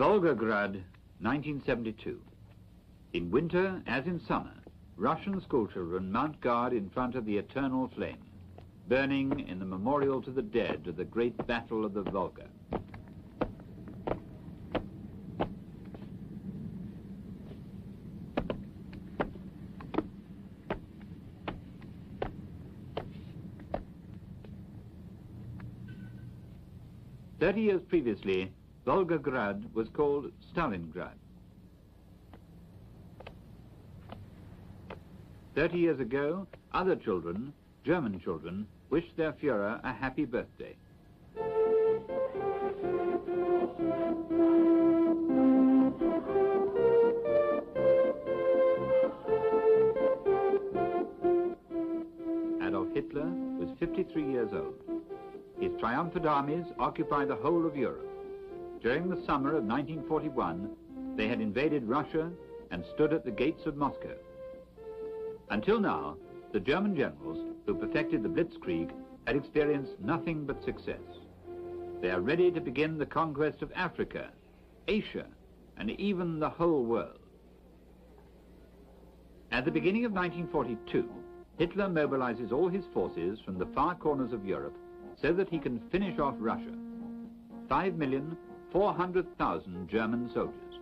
Volgograd, 1972. In winter, as in summer, Russian schoolchildren mount guard in front of the eternal flame, burning in the memorial to the dead of the great battle of the Volga. "30 years previously, Volgograd was called Stalingrad. 30 years ago, other children, German children, wished their Führer a happy birthday. Adolf Hitler was 53 years old. His triumphant armies occupy the whole of Europe. During the summer of 1941, they had invaded Russia and stood at the gates of Moscow. Until now, the German generals who perfected the Blitzkrieg had experienced nothing but success. They are ready to begin the conquest of Africa, Asia, and even the whole world. At the beginning of 1942, Hitler mobilizes all his forces from the far corners of Europe so that he can finish off Russia. 5,400,000 German soldiers.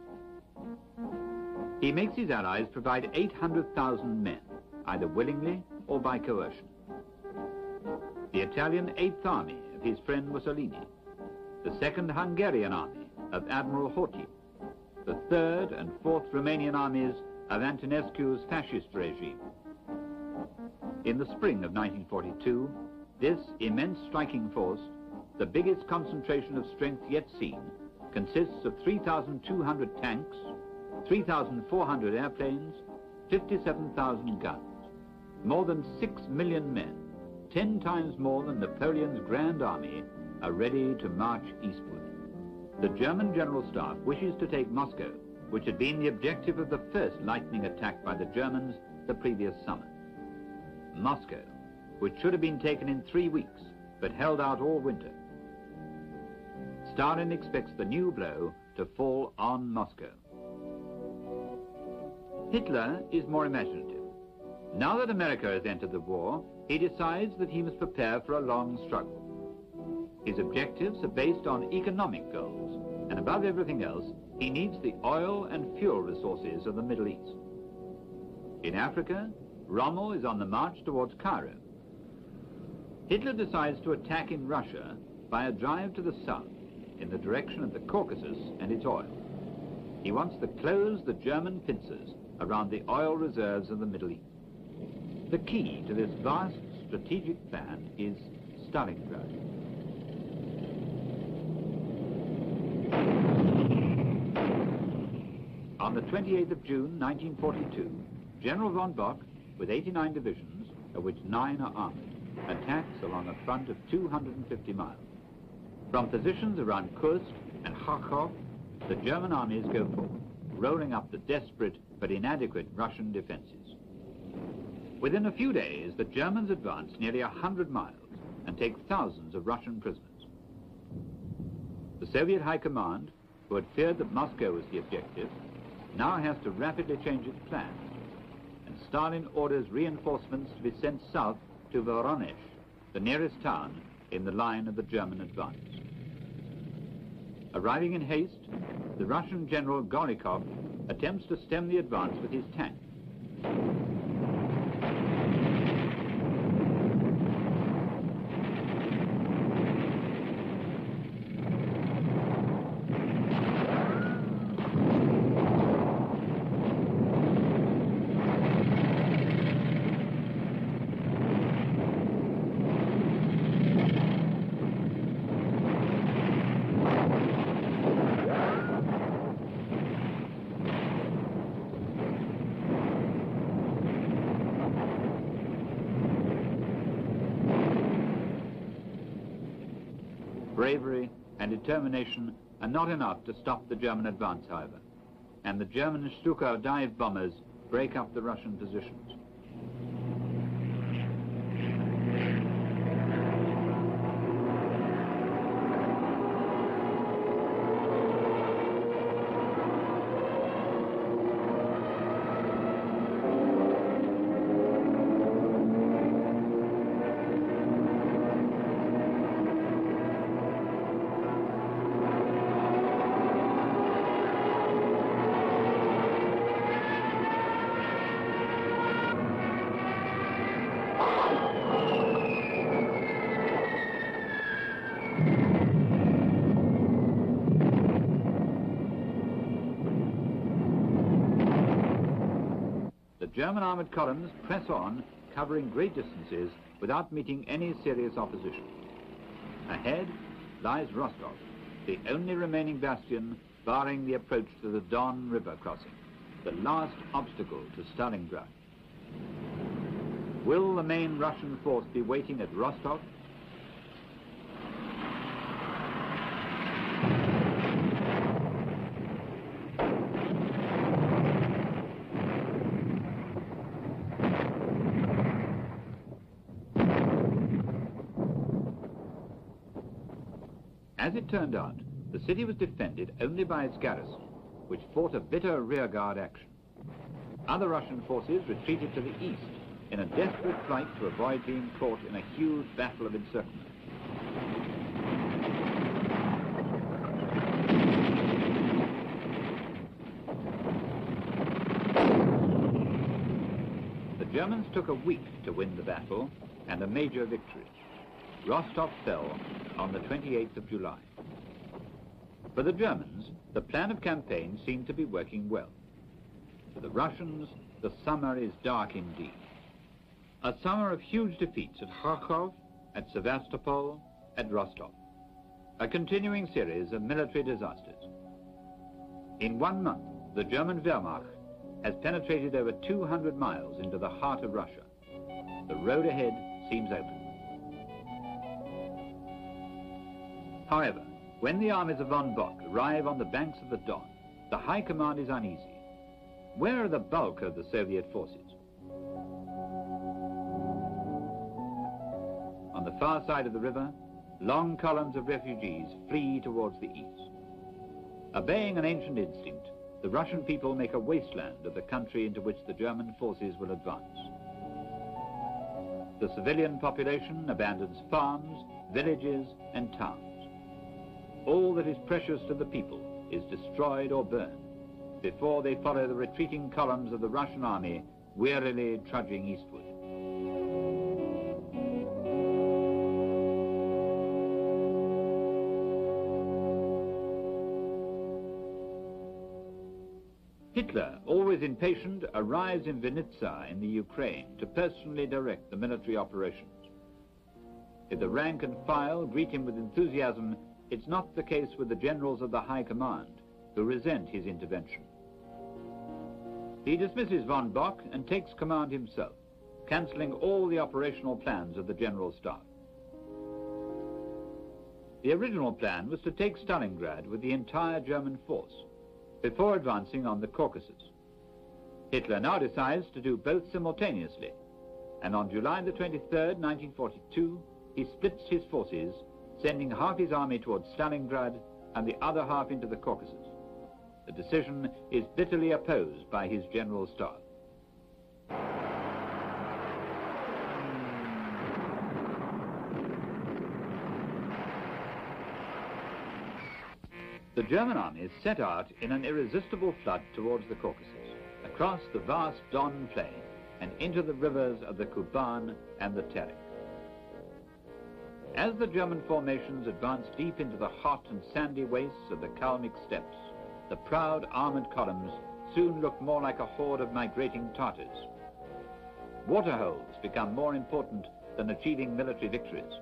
He makes his allies provide 800,000 men, either willingly or by coercion. The Italian 8th Army of his friend Mussolini, the 2nd Hungarian Army of Admiral Horthy, the 3rd and 4th Romanian armies of Antonescu's fascist regime. In the spring of 1942, this immense striking force, the biggest concentration of strength yet seen, consists of 3,200 tanks, 3,400 airplanes, 57,000 guns, more than 6 million men, 10 times more than Napoleon's Grand Army, are ready to march eastward. The German General Staff wishes to take Moscow, which had been the objective of the first lightning attack by the Germans the previous summer. Moscow, which should have been taken in 3 weeks, but held out all winter. Stalin expects the new blow to fall on Moscow. Hitler is more imaginative. Now that America has entered the war, he decides that he must prepare for a long struggle. His objectives are based on economic goals, and above everything else, he needs the oil and fuel resources of the Middle East. In Africa, Rommel is on the march towards Cairo. Hitler decides to attack in Russia by a drive to the south, in the direction of the Caucasus and its oil. He wants to close the German pincers around the oil reserves of the Middle East. The key to this vast strategic plan is Stalingrad. On the 28th of June, 1942, General von Bock, with 89 divisions, of which 9 are armored, attacks along a front of 250 miles. From positions around Kursk and Kharkov, the German armies go forward, rolling up the desperate but inadequate Russian defenses. Within a few days, the Germans advance nearly 100 miles and take thousands of Russian prisoners. The Soviet High Command, who had feared that Moscow was the objective, now has to rapidly change its plans, and Stalin orders reinforcements to be sent south to Voronezh, the nearest town in the line of the German advance. Arriving in haste, the Russian General Golikov attempts to stem the advance with his tanks. Bravery and determination are not enough to stop the German advance, however, and the German Stuka dive bombers break up the Russian positions. German armoured columns press on, covering great distances without meeting any serious opposition. Ahead lies Rostov, the only remaining bastion barring the approach to the Don River crossing, the last obstacle to Stalingrad. Will the main Russian force be waiting at Rostov? As it turned out, the city was defended only by its garrison, which fought a bitter rearguard action. Other Russian forces retreated to the east in a desperate flight to avoid being caught in a huge battle of encirclement. The Germans took a week to win the battle and a major victory. Rostov fell on the 28th of July. For the Germans, the plan of campaign seemed to be working well. For the Russians, the summer is dark indeed. A summer of huge defeats at Kharkov, at Sevastopol, at Rostov. A continuing series of military disasters. In 1 month, the German Wehrmacht has penetrated over 200 miles into the heart of Russia. The road ahead seems open. However, when the armies of von Bock arrive on the banks of the Don, the High Command is uneasy. Where are the bulk of the Soviet forces? On the far side of the river, long columns of refugees flee towards the east. Obeying an ancient instinct, the Russian people make a wasteland of the country into which the German forces will advance. The civilian population abandons farms, villages, and towns. All that is precious to the people is destroyed or burned before they follow the retreating columns of the Russian army wearily trudging eastward. Hitler, always impatient, arrives in Vinnytsia in the Ukraine to personally direct the military operations. If the rank and file greet him with enthusiasm, it's not the case with the generals of the High Command, who resent his intervention. He dismisses von Bock and takes command himself, cancelling all the operational plans of the General Staff. The original plan was to take Stalingrad with the entire German force, before advancing on the Caucasus. Hitler now decides to do both simultaneously, and on July the 23rd, 1942, he splits his forces, sending half his army towards Stalingrad and the other half into the Caucasus. The decision is bitterly opposed by his General Staff. The German armies set out in an irresistible flood towards the Caucasus, across the vast Don plain and into the rivers of the Kuban and the Terek. As the German formations advanced deep into the hot and sandy wastes of the Kalmyk steppes, the proud armoured columns soon looked more like a horde of migrating Tartars. Waterholes become more important than achieving military victories.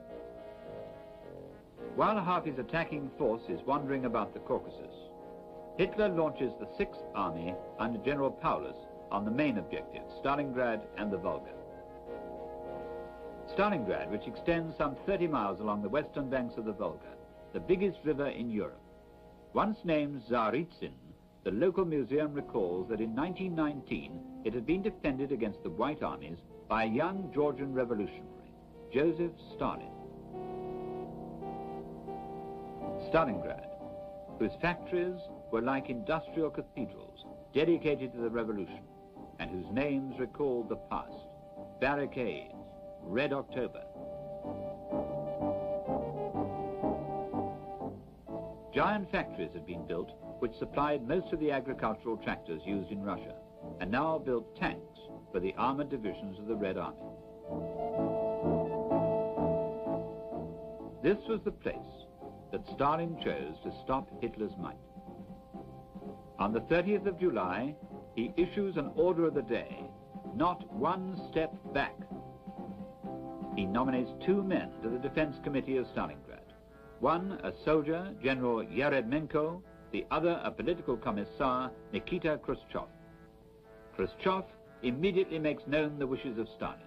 While half his attacking force is wandering about the Caucasus, Hitler launches the 6th Army under General Paulus on the main objectives, Stalingrad and the Volga. Stalingrad, which extends some 30 miles along the western banks of the Volga, the biggest river in Europe. Once named Tsaritsyn, the local museum recalls that in 1919 it had been defended against the White armies by a young Georgian revolutionary, Joseph Stalin. Stalingrad, whose factories were like industrial cathedrals dedicated to the revolution, and whose names recalled the past, barricades, Red October. Giant factories had been built which supplied most of the agricultural tractors used in Russia, and now built tanks for the armored divisions of the Red Army. This was the place that Stalin chose to stop Hitler's might. On the 30th of July, he issues an order of the day not one step back. He nominates 2 men to the Defense Committee of Stalingrad. One, a soldier, General Yeremenko, the other, a political commissar, Nikita Khrushchev. Khrushchev immediately makes known the wishes of Stalin.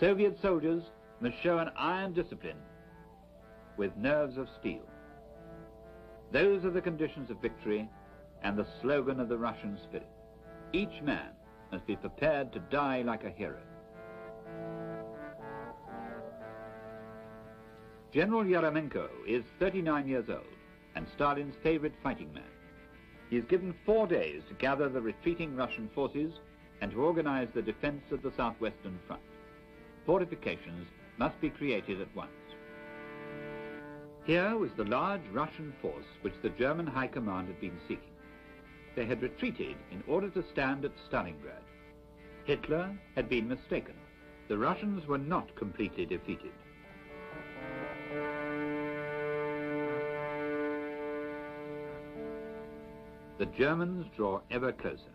Soviet soldiers must show an iron discipline with nerves of steel. Those are the conditions of victory and the slogan of the Russian spirit. Each man must be prepared to die like a hero. General Yeremenko is 39 years old and Stalin's favorite fighting man. He is given 4 days to gather the retreating Russian forces and to organize the defense of the southwestern front. Fortifications must be created at once. Here was the large Russian force which the German High Command had been seeking. They had retreated in order to stand at Stalingrad. Hitler had been mistaken. The Russians were not completely defeated. The Germans draw ever closer.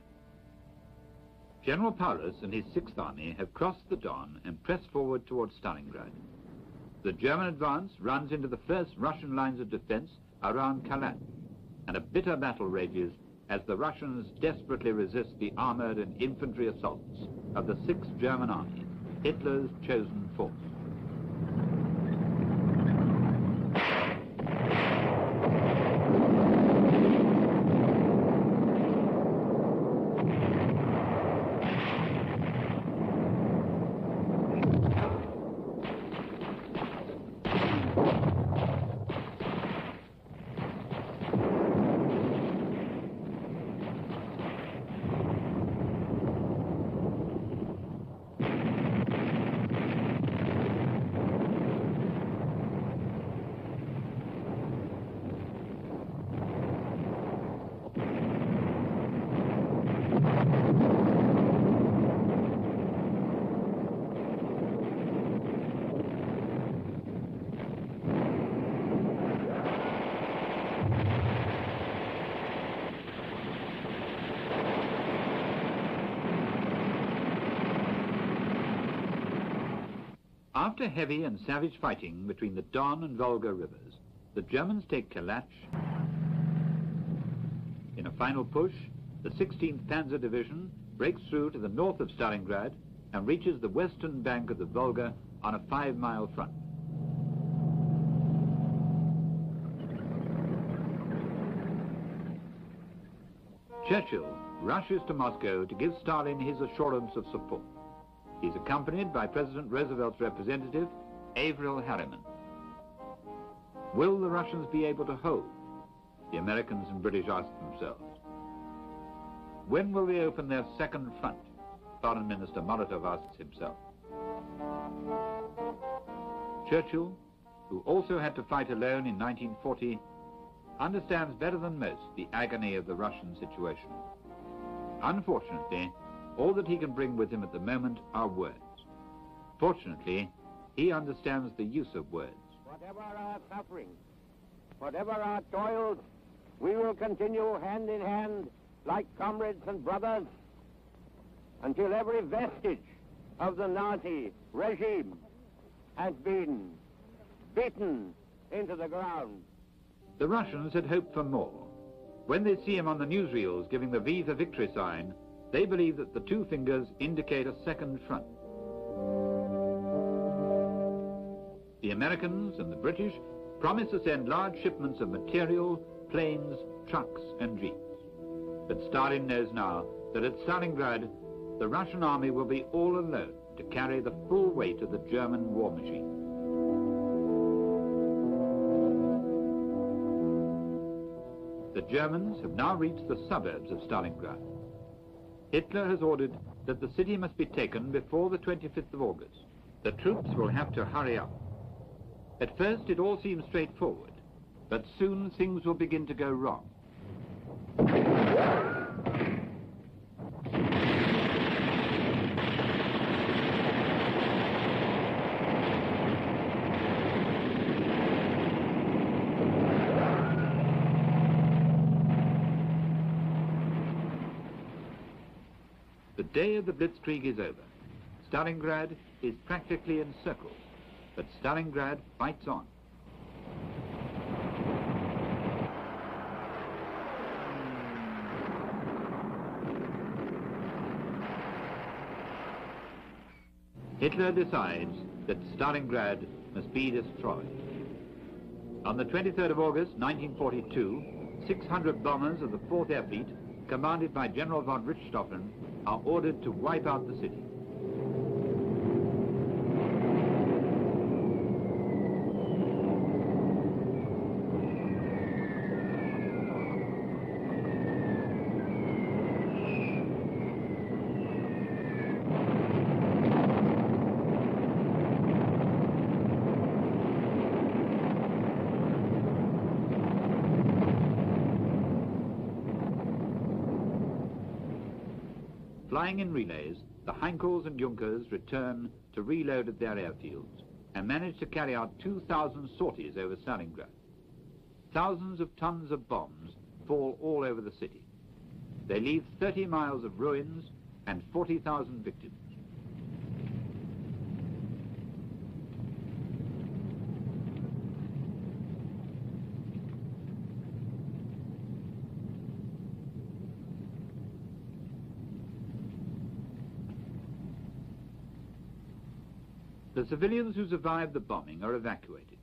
General Paulus and his 6th Army have crossed the Don and pressed forward towards Stalingrad. The German advance runs into the first Russian lines of defense around Kalat, and a bitter battle rages as the Russians desperately resist the armored and infantry assaults of the 6th German Army, Hitler's chosen force. After heavy and savage fighting between the Don and Volga rivers, the Germans take Kalatch. In a final push, the 16th Panzer Division breaks through to the north of Stalingrad and reaches the western bank of the Volga on a 5-mile front. Churchill rushes to Moscow to give Stalin his assurance of support. He's accompanied by President Roosevelt's representative, Averell Harriman. Will the Russians be able to hold? The Americans and British ask themselves. When will they open their second front? Foreign Minister Molotov asks himself. Churchill, who also had to fight alone in 1940, understands better than most the agony of the Russian situation. Unfortunately, all that he can bring with him at the moment are words. Fortunately, he understands the use of words. Whatever our suffering, whatever our toils, we will continue hand in hand like comrades and brothers until every vestige of the Nazi regime has been beaten into the ground. The Russians had hoped for more. When they see him on the newsreels giving the V for victory sign, they believe that the 2 fingers indicate a second front. The Americans and the British promise to send large shipments of material, planes, trucks and jeeps. But Stalin knows now that at Stalingrad, the Russian army will be all alone to carry the full weight of the German war machine. The Germans have now reached the suburbs of Stalingrad. Hitler has ordered that the city must be taken before the 25th of August. The troops will have to hurry up. At first it all seems straightforward, but soon things will begin to go wrong. The day of the Blitzkrieg is over. Stalingrad is practically encircled, but Stalingrad fights on. Hitler decides that Stalingrad must be destroyed. On the 23rd of August, 1942, 600 bombers of the 4th Air Fleet, commanded by General von Richthofen, are ordered to wipe out the city. Flying in relays, the Heinkels and Junkers return to reload at their airfields and manage to carry out 2,000 sorties over Stalingrad. Thousands of tons of bombs fall all over the city. They leave 30 miles of ruins and 40,000 victims. The civilians who survived the bombing are evacuated,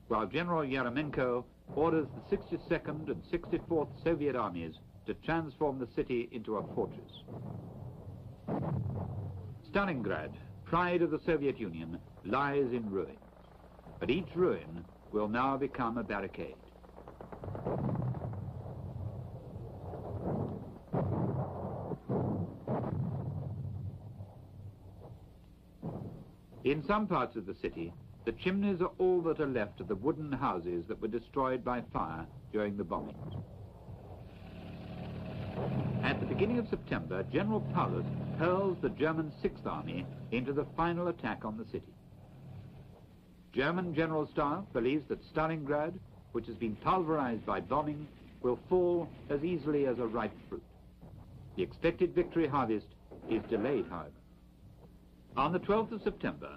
while General Yeremenko orders the 62nd and 64th Soviet armies to transform the city into a fortress. Stalingrad, pride of the Soviet Union, lies in ruins, but each ruin will now become a barricade. In some parts of the city, the chimneys are all that are left of the wooden houses that were destroyed by fire during the bombings. At the beginning of September, General Paulus hurls the German 6th Army into the final attack on the city. German General Staff believes that Stalingrad, which has been pulverized by bombing, will fall as easily as a ripe fruit. The expected victory harvest is delayed, however. On the 12th of September,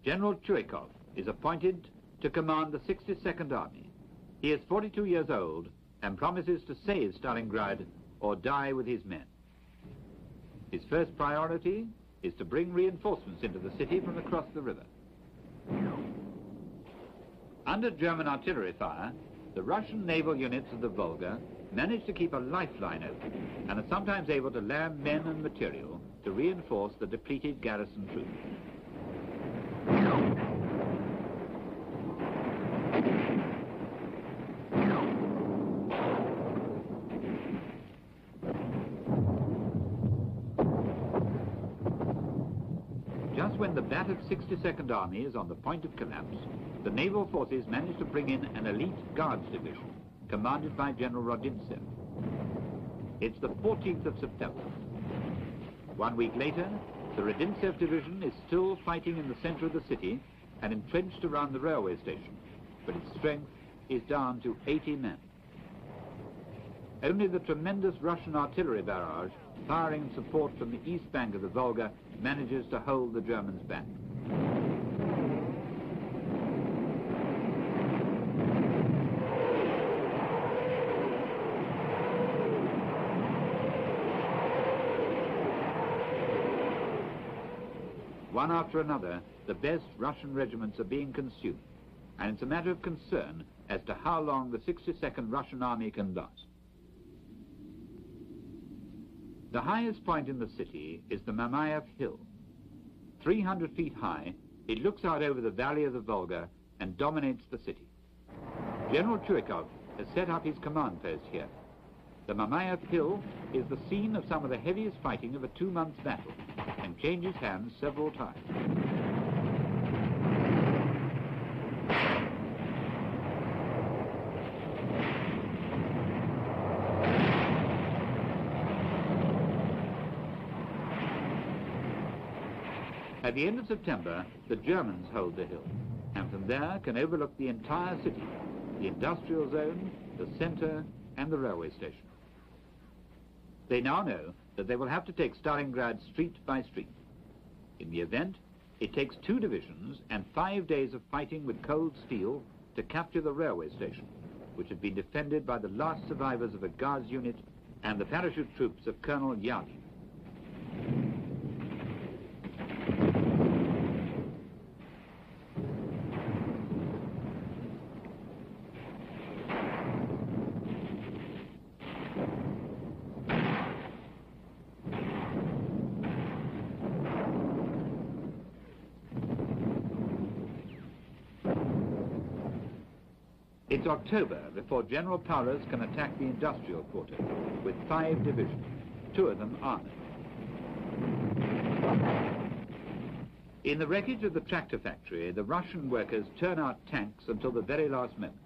General Chuikov is appointed to command the 62nd Army. He is 42 years old and promises to save Stalingrad or die with his men. His first priority is to bring reinforcements into the city from across the river. Under German artillery fire, the Russian naval units of the Volga manage to keep a lifeline open and are sometimes able to land men and material to reinforce the depleted garrison troops. Just when the battered 62nd Army is on the point of collapse, the naval forces manage to bring in an elite guards division commanded by General Rodintsev. It's the 14th of September. 1 week later, the Rodintsev division is still fighting in the center of the city and entrenched around the railway station, but its strength is down to 80 men. Only the tremendous Russian artillery barrage, firing support from the east bank of the Volga, manages to hold the Germans back. One after another, the best Russian regiments are being consumed, and it's a matter of concern as to how long the 62nd Russian Army can last. The highest point in the city is the Mamayev Hill. 300 feet high, it looks out over the valley of the Volga and dominates the city. General Chuikov has set up his command post here. The Mamayev Hill is the scene of some of the heaviest fighting of a 2-month battle and changes hands several times. At the end of September, the Germans hold the hill, and from there can overlook the entire city, the industrial zone, the center, and the railway station. They now know that they will have to take Stalingrad street by street. In the event, it takes 2 divisions and 5 days of fighting with cold steel to capture the railway station, which had been defended by the last survivors of a Guards unit and the parachute troops of Colonel Yadi. It's October before General Paulus can attack the industrial quarter with 5 divisions, 2 of them armored. In the wreckage of the tractor factory, the Russian workers turn out tanks until the very last moment.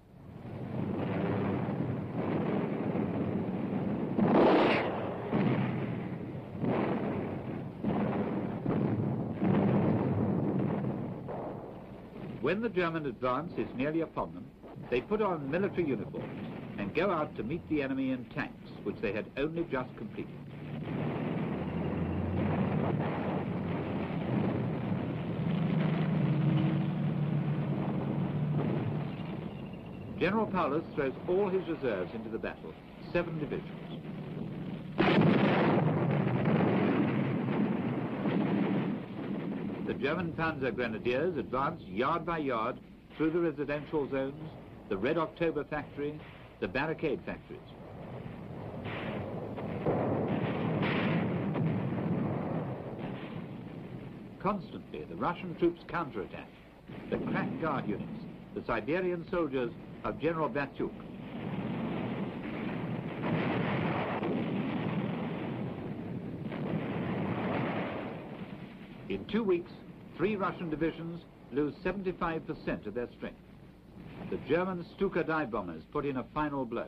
When the German advance is nearly upon them, they put on military uniforms and go out to meet the enemy in tanks, which they had only just completed. General Paulus throws all his reserves into the battle, 7 divisions. The German Panzer Grenadiers advance yard by yard through the residential zones, the Red October factory, the barricade factories. Constantly, the Russian troops counterattack, the crack guard units, the Siberian soldiers of General Batyuk. In 2 weeks, 3 Russian divisions lose 75% of their strength. The German Stuka dive bombers put in a final blow.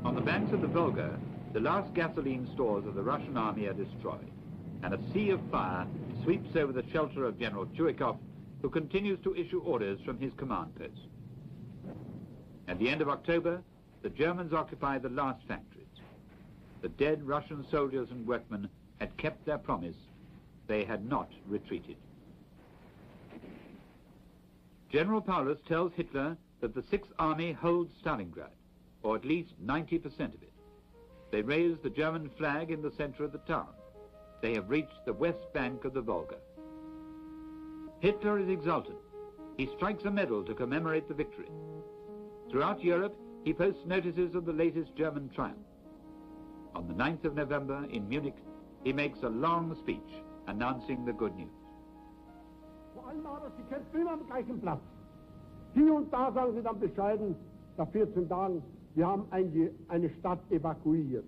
On the banks of the Volga, the last gasoline stores of the Russian army are destroyed, and a sea of fire sweeps over the shelter of General Chuikov, who continues to issue orders from his command post. At the end of October, the Germans occupy the last factories. The dead Russian soldiers and workmen had kept their promise. They had not retreated. General Paulus tells Hitler that the Sixth Army holds Stalingrad, or at least 90% of it. They raise the German flag in the center of the town. They have reached the west bank of the Volga. Hitler is exultant. He strikes a medal to commemorate the victory. Throughout Europe, he posts notices of the latest German triumph. On the 9th of November in Munich, he makes a long speech announcing the good news. Vor allem aber, Sie kämpfen immer am gleichen Platz. Hier und da sagen Sie dann bescheiden, nach 14 Tagen, wir haben eine Stadt evakuiert.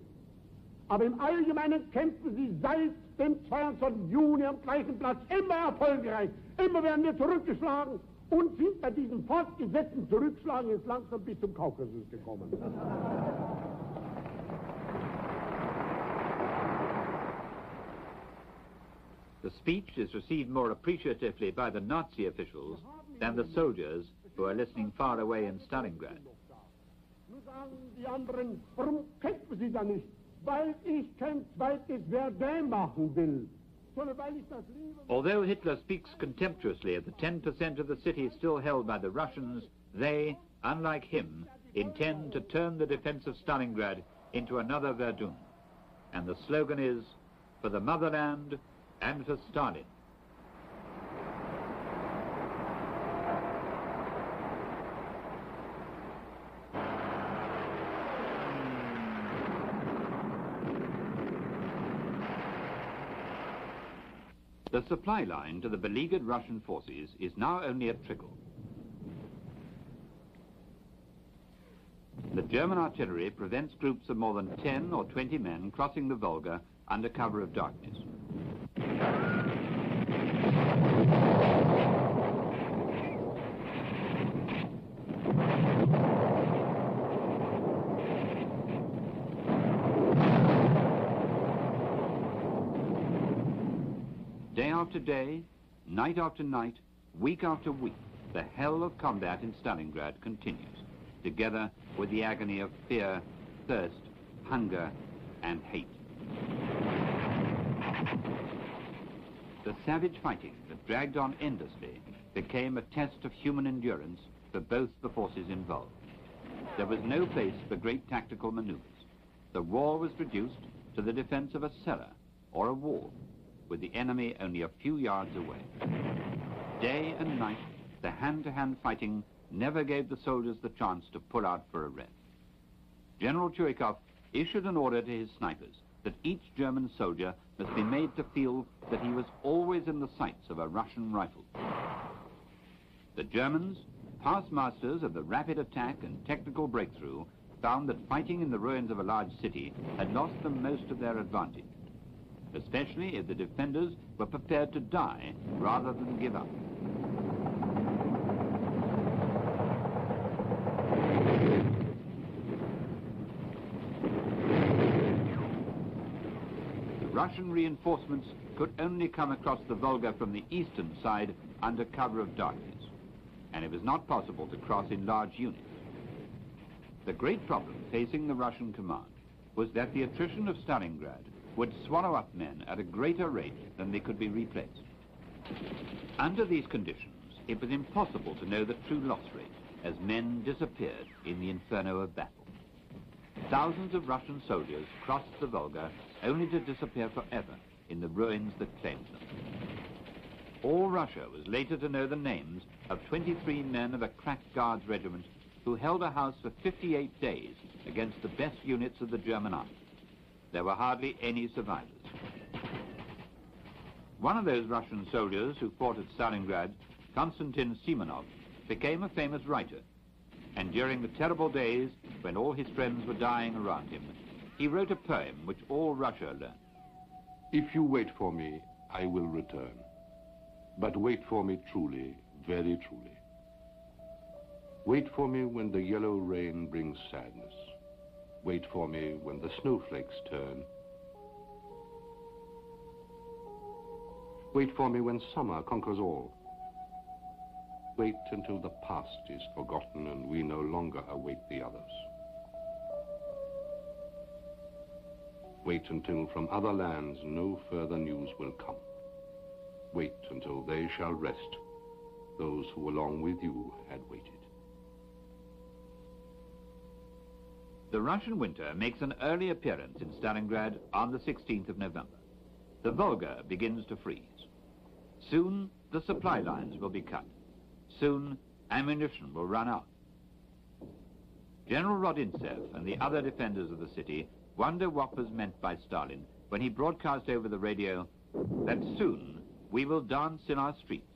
Aber im Allgemeinen kämpfen Sie seit dem 22. Juni am gleichen Platz, immer erfolgreich. Immer werden wir zurückgeschlagen und sind bei diesem fortgesetzten Zurückschlagen jetzt langsam bis zum Kaukasus gekommen. The speech is received more appreciatively by the Nazi officials than the soldiers who are listening far away in Stalingrad. Nun sagen die anderen, warum kämpfen Sie da nicht? Weil ich kein zweites Verdun machen will. Sondern weil ich das liebe. Although Hitler speaks contemptuously of the 10% of the city still held by the Russians, they, unlike him, intend to turn the defense of Stalingrad into another Verdun. And the slogan is, for the motherland and for Stalin. The supply line to the beleaguered Russian forces is now only a trickle. The German artillery prevents groups of more than 10 or 20 men crossing the Volga under cover of darkness. after day, night after night, week after week, the hell of combat in Stalingrad continues, together with the agony of fear, thirst, hunger, and hate. The savage fighting that dragged on endlessly became a test of human endurance for both the forces involved. There was no place for great tactical maneuvers. The war was reduced to the defense of a cellar or a wall, with the enemy only a few yards away. Day and night, the hand-to-hand fighting never gave the soldiers the chance to pull out for a rest. General Chuikov issued an order to his snipers that each German soldier must be made to feel that he was always in the sights of a Russian rifle. The Germans, past masters of the rapid attack and technical breakthrough, found that fighting in the ruins of a large city had lost them most of their advantage, especially if the defenders were prepared to die rather than give up. The Russian reinforcements could only come across the Volga from the eastern side under cover of darkness, and it was not possible to cross in large units. The great problem facing the Russian command was that the attrition of Stalingrad would swallow up men at a greater rate than they could be replaced. Under these conditions, it was impossible to know the true loss rate as men disappeared in the inferno of battle. Thousands of Russian soldiers crossed the Volga only to disappear forever in the ruins that claimed them. All Russia was later to know the names of 23 men of a crack guards regiment who held a house for 58 days against the best units of the German army. There were hardly any survivors. One of those Russian soldiers who fought at Stalingrad, Konstantin Simonov, became a famous writer, and during the terrible days when all his friends were dying around him, he wrote a poem which all Russia learned. If you wait for me, I will return. But wait for me truly, very truly. Wait for me when the yellow rain brings sadness. Wait for me when the snowflakes turn. Wait for me when summer conquers all. Wait until the past is forgotten and we no longer await the others. Wait until from other lands no further news will come. Wait until they shall rest, those who along with you had waited. The Russian winter makes an early appearance in Stalingrad on the 16th of November. The Volga begins to freeze. Soon, the supply lines will be cut. Soon, ammunition will run out. General Rodintsev and the other defenders of the city wonder what was meant by Stalin when he broadcast over the radio that soon we will dance in our streets.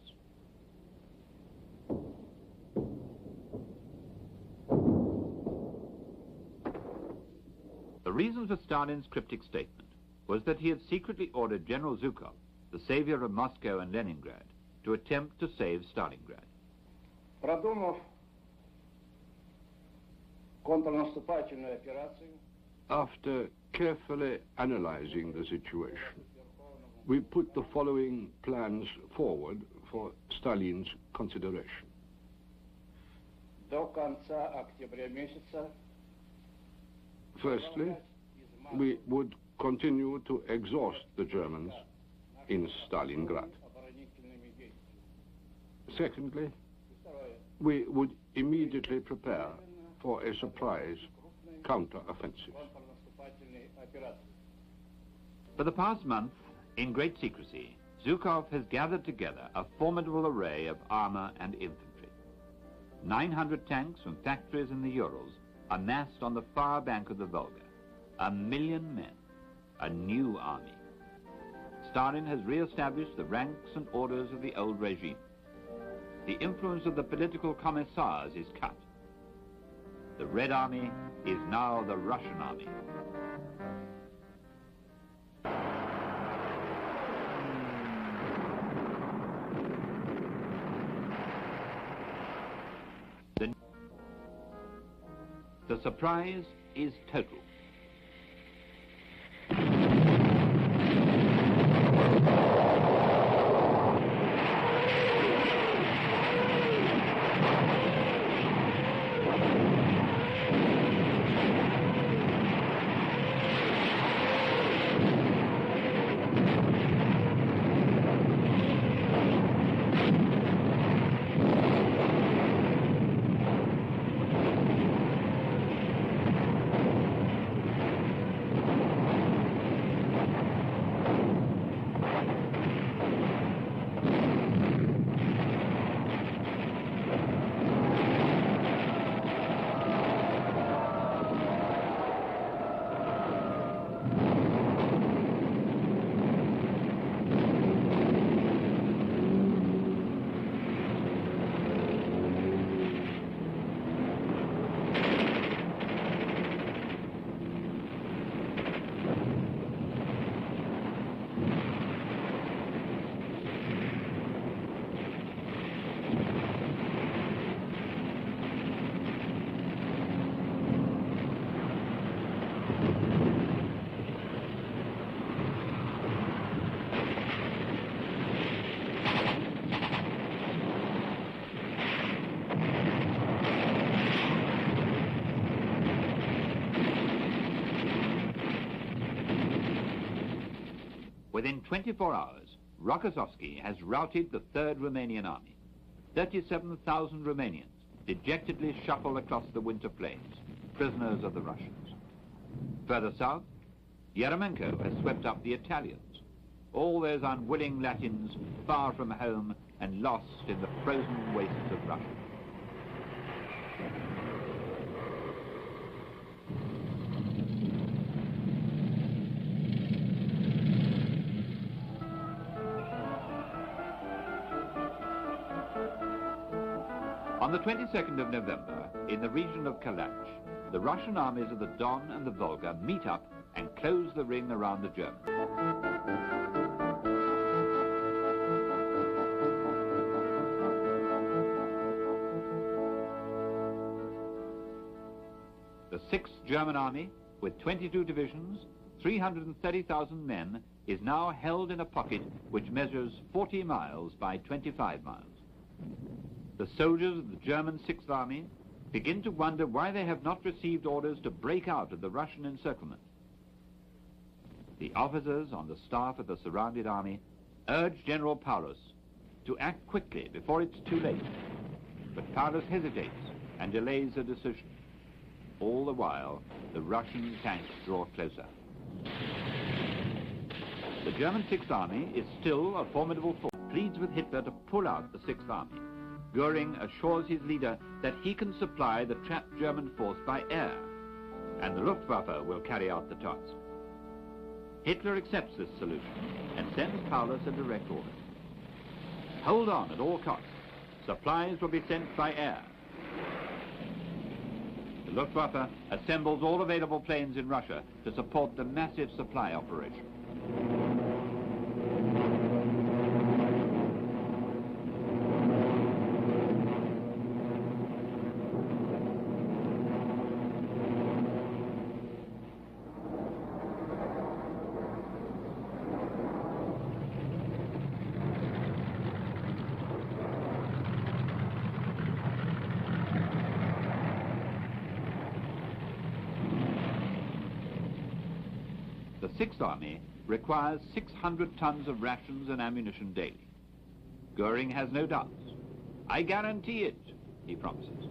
The reason for Stalin's cryptic statement was that he had secretly ordered General Zhukov, the savior of Moscow and Leningrad, to attempt to save Stalingrad. Продумав контрнаступательную операцию, After carefully analyzing the situation, we put the following plans forward for Stalin's consideration. до конца октября месяца Firstly, we would continue to exhaust the Germans in Stalingrad. оборонительными действиями. Secondly, Второе. we would immediately prepare for a surprise counter-offensive. Контрнаступательной операции. For the past month, in great secrecy, Zhukov has gathered together a formidable array of armor and infantry. 900 tanks from factories in the Urals are massed on the far bank of the Volga. 1 million men, a new army. Stalin has re-established the ranks and orders of the old regime. The influence of the political commissars is cut. The Red Army is now the Russian army. The surprise is total. Within 24 hours, Rokossovsky has routed the 3rd Romanian Army. 37,000 Romanians dejectedly shuffle across the winter plains, prisoners of the Russians. Further south, Yeremenko has swept up the Italians, all those unwilling Latins far from home and lost in the frozen wastes of Russia. On the 22nd of November, in the region of Kalach, the Russian armies of the Don and the Volga meet up and close the ring around the Germans. The 6th German Army, with 22 divisions, 330,000 men, is now held in a pocket which measures 40 miles by 25 miles. The soldiers of the German 6th Army begin to wonder why they have not received orders to break out of the Russian encirclement. The officers on the staff of the surrounded army urge General Paulus to act quickly before it's too late. But Paulus hesitates and delays a decision. All the while, the Russian tanks draw closer. The German 6th Army is still a formidable force, pleads with Hitler to pull out the 6th Army. Goering assures his leader that he can supply the trapped German force by air, and the Luftwaffe will carry out the task. Hitler accepts this solution and sends Paulus a direct order. Hold on at all costs. Supplies will be sent by air. The Luftwaffe assembles all available planes in Russia to support the massive supply operation. The 6th Army requires 600 tons of rations and ammunition daily. Goering has no doubts. I guarantee it, he promises.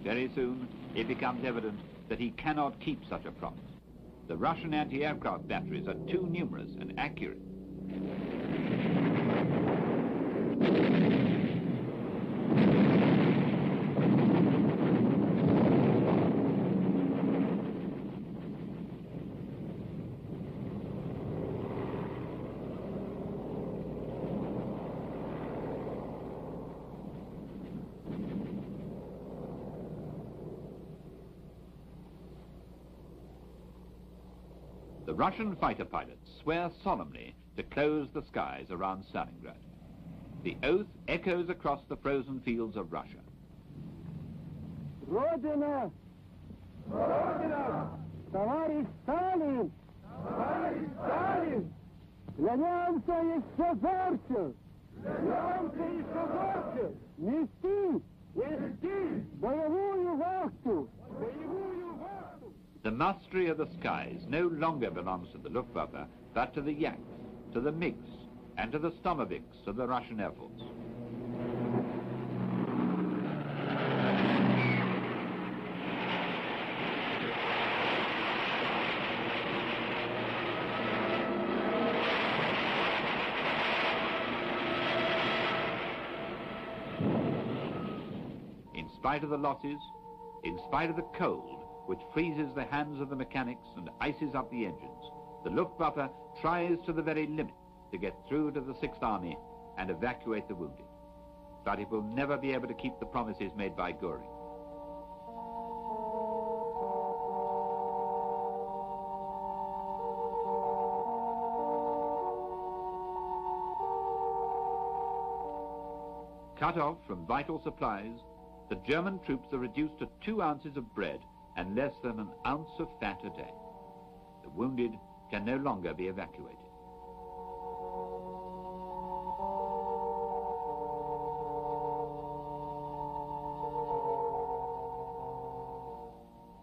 Very soon, it becomes evident that he cannot keep such a promise. The Russian anti-aircraft batteries are too numerous and accurate. The Russian fighter pilots swear solemnly to close the skies around Stalingrad. The oath echoes across the frozen fields of Russia. Родина! Родина! Товарищ Сталин! Товарищ Сталин! Клянемся еще зорче! Клянемся еще зорче! Нести! Нести! Боевую вахту! Боевую вахту! The mastery of the skies no longer belongs to the Luftwaffe, but to the Yaks, to the MiGs, and to the Stomoviks of the Russian Air Force. In spite of the losses, in spite of the cold, which freezes the hands of the mechanics and ices up the engines, the Luftwaffe tries to the very limit to get through to the 6th Army and evacuate the wounded. But it will never be able to keep the promises made by Goering. Cut off from vital supplies, the German troops are reduced to 2 ounces of bread and less than an ounce of fat a day. The wounded can no longer be evacuated.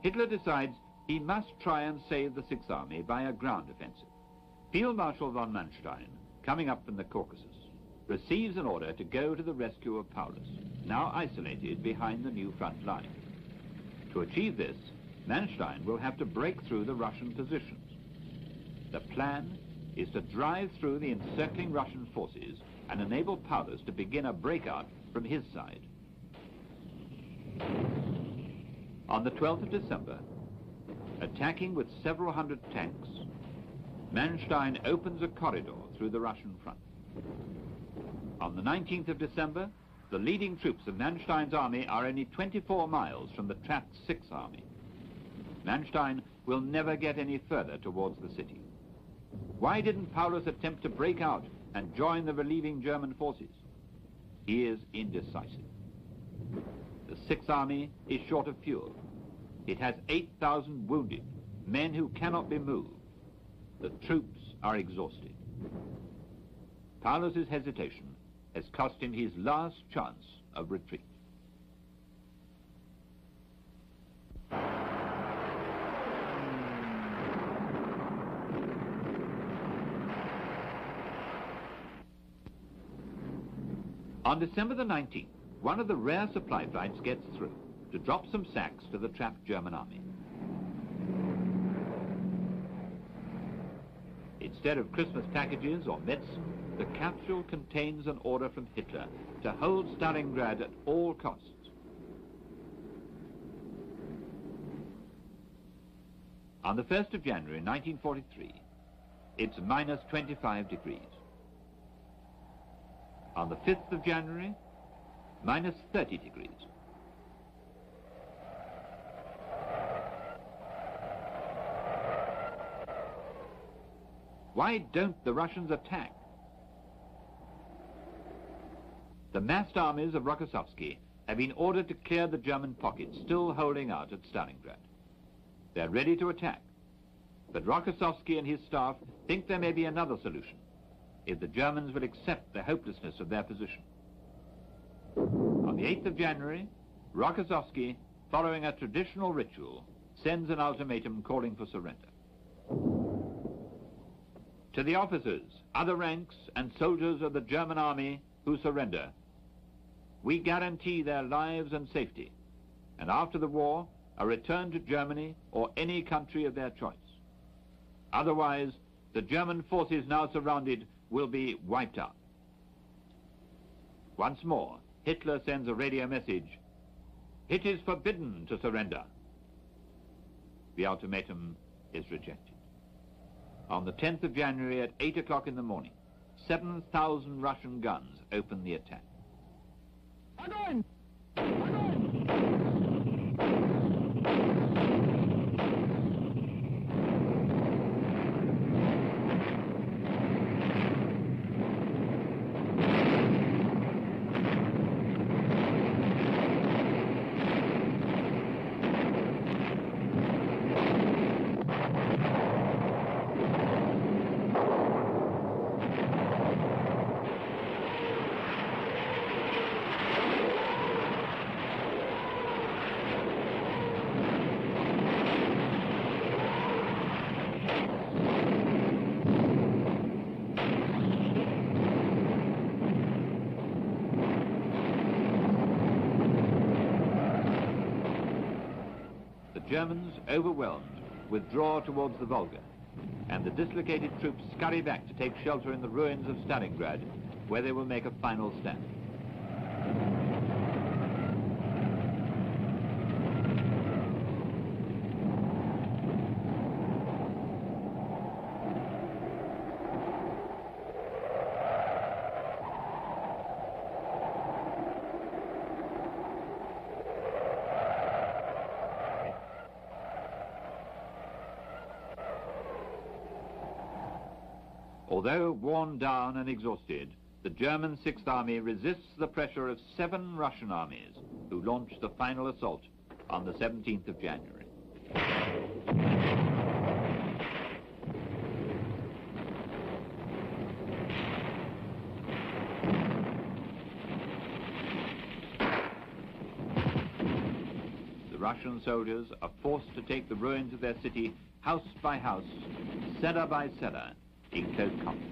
Hitler decides he must try and save the 6th Army by a ground offensive. Field Marshal von Manstein, coming up from the Caucasus, receives an order to go to the rescue of Paulus, now isolated behind the new front line. To achieve this, Manstein will have to break through the Russian positions. The plan is to drive through the encircling Russian forces and enable Paulus to begin a breakout from his side. On the 12th of December, attacking with several hundred tanks, Manstein opens a corridor through the Russian front. On the 19th of December, the leading troops of Manstein's army are only 24 miles from the trapped Sixth Army. Manstein will never get any further towards the city. Why didn't Paulus attempt to break out and join the relieving German forces? He is indecisive. The Sixth Army is short of fuel. It has 8,000 wounded, men who cannot be moved. The troops are exhausted. Paulus's hesitation has cost him his last chance of retreat. On December the 19th, one of the rare supply flights gets through to drop some sacks to the trapped German army. Instead of Christmas packages or medicine, the capsule contains an order from Hitler to hold Stalingrad at all costs. On the 1st of January 1943, it's minus 25 degrees. On the 5th of January, minus 30 degrees. Why don't the Russians attack? The massed armies of Rokossovsky have been ordered to clear the German pockets still holding out at Stalingrad. They're ready to attack, but Rokossovsky and his staff think there may be another solution if the Germans will accept the hopelessness of their position. On the 8th of January, Rokossovsky, following a traditional ritual, sends an ultimatum calling for surrender. To the officers, other ranks, and soldiers of the German army who surrender, we guarantee their lives and safety, and after the war, a return to Germany or any country of their choice. Otherwise, the German forces now surrounded will be wiped out. Once more, Hitler sends a radio message: "It is forbidden to surrender." The ultimatum is rejected. On the 10th of January at 8 o'clock in the morning, 7,000 Russian guns open the attack. Germans, overwhelmed, withdraw towards the Volga, and the dislocated troops scurry back to take shelter in the ruins of Stalingrad, where they will make a final stand. Although worn down and exhausted, the German Sixth Army resists the pressure of 7 Russian armies who launched the final assault on the 17th of January. The Russian soldiers are forced to take the ruins of their city house by house, cellar by cellar, in close combat.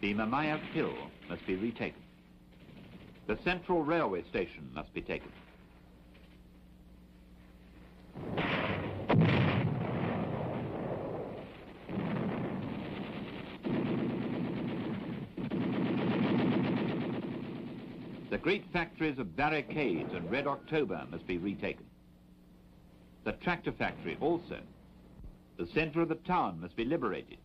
The Mamayev Hill must be retaken. The central railway station must be taken. The great factories of barricades and Red October must be retaken. The tractor factory also. The center of the town must be liberated.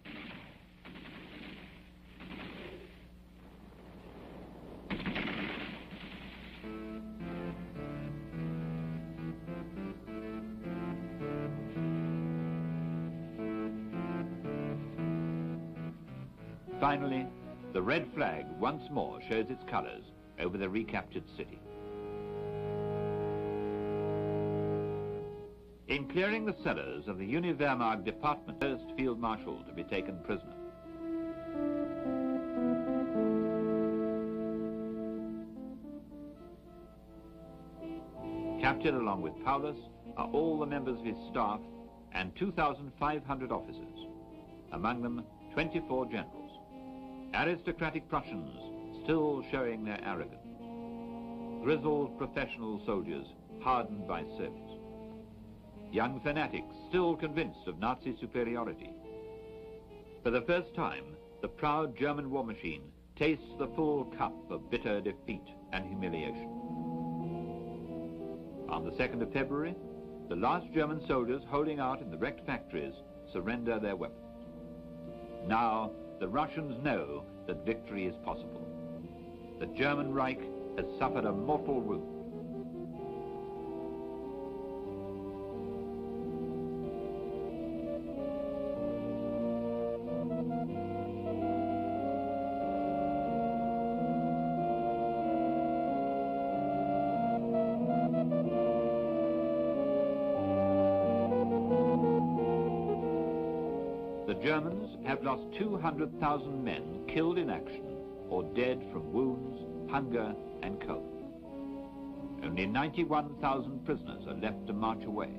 Finally, the red flag once more shows its colors over the recaptured city. In clearing the cellars of the Uniwehrmacht department, first field marshal to be taken prisoner. Captured along with Paulus are all the members of his staff and 2,500 officers, among them 24 generals. Aristocratic Prussians still showing their arrogance. Grizzled professional soldiers hardened by service. Young fanatics still convinced of Nazi superiority. For the first time, the proud German war machine tastes the full cup of bitter defeat and humiliation. On the 2nd of February, the last German soldiers holding out in the wrecked factories surrender their weapons. Now, the Russians know that victory is possible. The German Reich has suffered a mortal wound. The Germans have lost 200,000 men killed in action or dead from wounds, hunger and cold. Only 91,000 prisoners are left to march away.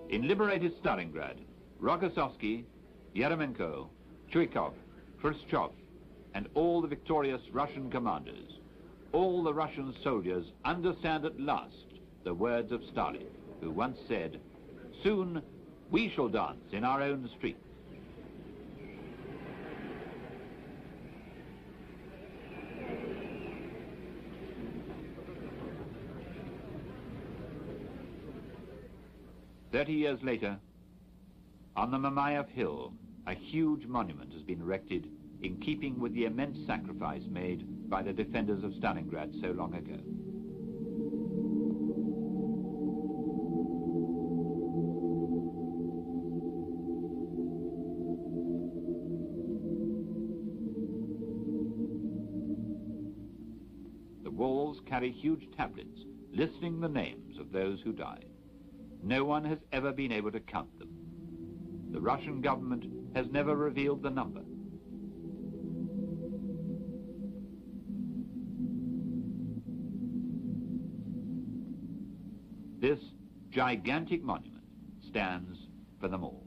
In liberated Stalingrad, Rokossovsky, Yeremenko, Chuikov, Khrushchev, and all the victorious Russian commanders, all the Russian soldiers understand at last the words of Stalin, who once said, "Soon we shall dance in our own streets." "30 years later, on the Mamayev Hill, a huge monument has been erected in keeping with the immense sacrifice made by the defenders of Stalingrad so long ago. The walls carry huge tablets listing the names of those who died. No one has ever been able to count them. The Russian government has never revealed the number. This gigantic monument stands for them all.